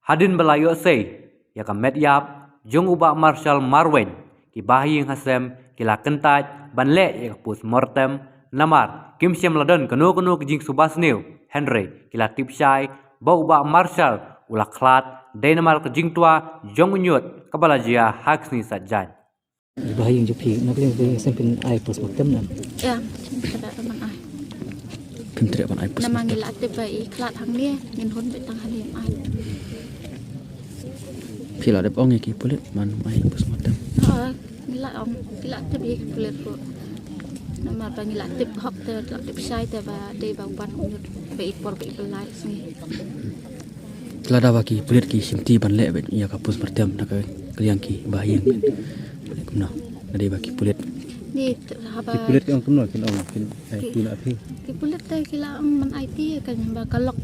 Hadin belayo say, ya kamet yap, jong ubah Marshal Marwen, ki bahing hasem, kila kentaj, banle ya pus mortem, namar, kim siam ladon kanu kijing subas new, Henry, kila tipsyai, bau ubah Marshal, ula klat, denamar kijing tua, jong unyut, kabalajia haksni sajan. Bahayang jupi, nak boleh sampai air pos mortem nam. Ya, tidak teman ai. Pintar apa air pos Nama mortem. ngila tiba iklat hang ni, min hun betang halim ai. Pila ada ong ki polit man air pos mortem. Ngila tiba kulit ro. Nama ba ngila tib hok te tib sai te ba de ba ban unyut be ikpor be belai sini. Kelada bagi polit ki simti banle bet ia kapus mortem nak kalian ki bahayang. Kumna, ada bagi polit. Ni haba. Kulit yang kumno kin ong kin ai pila api. Ki kulit te kila ang man ai ti kan ba kalok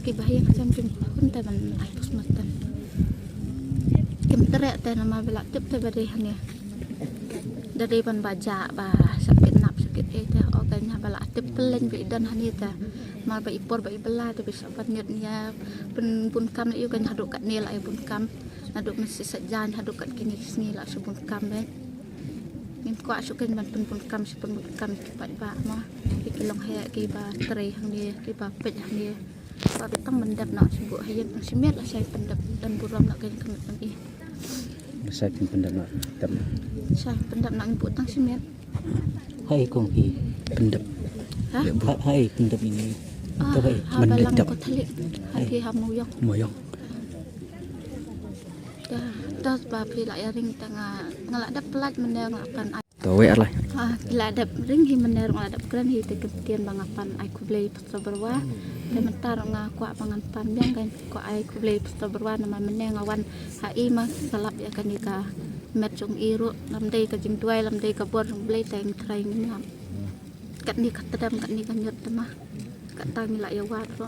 ki bahaya macam pin hun te man ai pos mortem. Kim tere te nama bela tip te bade hanya. Dari ban baja ba sakit nap sakit te organnya bela tip pelen be dan hanya te. Ma ba ipor ba ibela te bisa ban nyet nya pun kam yu kan haduk kat ni la pun kam. Haduk mesti sajan haduk kat kini sini la subun kam be. Min ko asukin ban pun kam si pun kam cepat ba ma. Ki long he ki ba tere hang ni ki ba pet hang ni. Ba betang mendap nak sibuk hayen simet la saya pendap dan buram nak kan kemet lagi. Saya kin pendam nak tem. Saya pendap nak ibu tang simet. Hai kong pi pendap. Ha? Hai pendap ini. Tapi Ha balang mendap ko thalik. Hati ha muyok. moyong. Dah ba pila ya ring tanga ngalada pelat meneng akan Tawe lah. Kila ada ring hi meneng ngalada kran hi te ketian bangapan ai ku blei pasta berwa. Sementar nga kwa pangan panjang kan ko ai ku blei pasta berwa nama meneng awan ha i ma salap ya kan ika met jong iru lam dei ka jing tuai lam dei ka bor jong blei teng trai ngam. Kat ni kat tedam kat ni kan nyot temah. Kat tang la ya wat ro.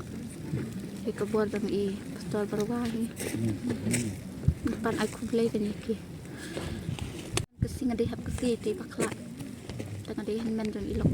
Hi ka bor jong i pasta berwa ni. Depan aku beli kan iki. Kesing ada hap kesi di bakla. Tengah dia men dan ilok.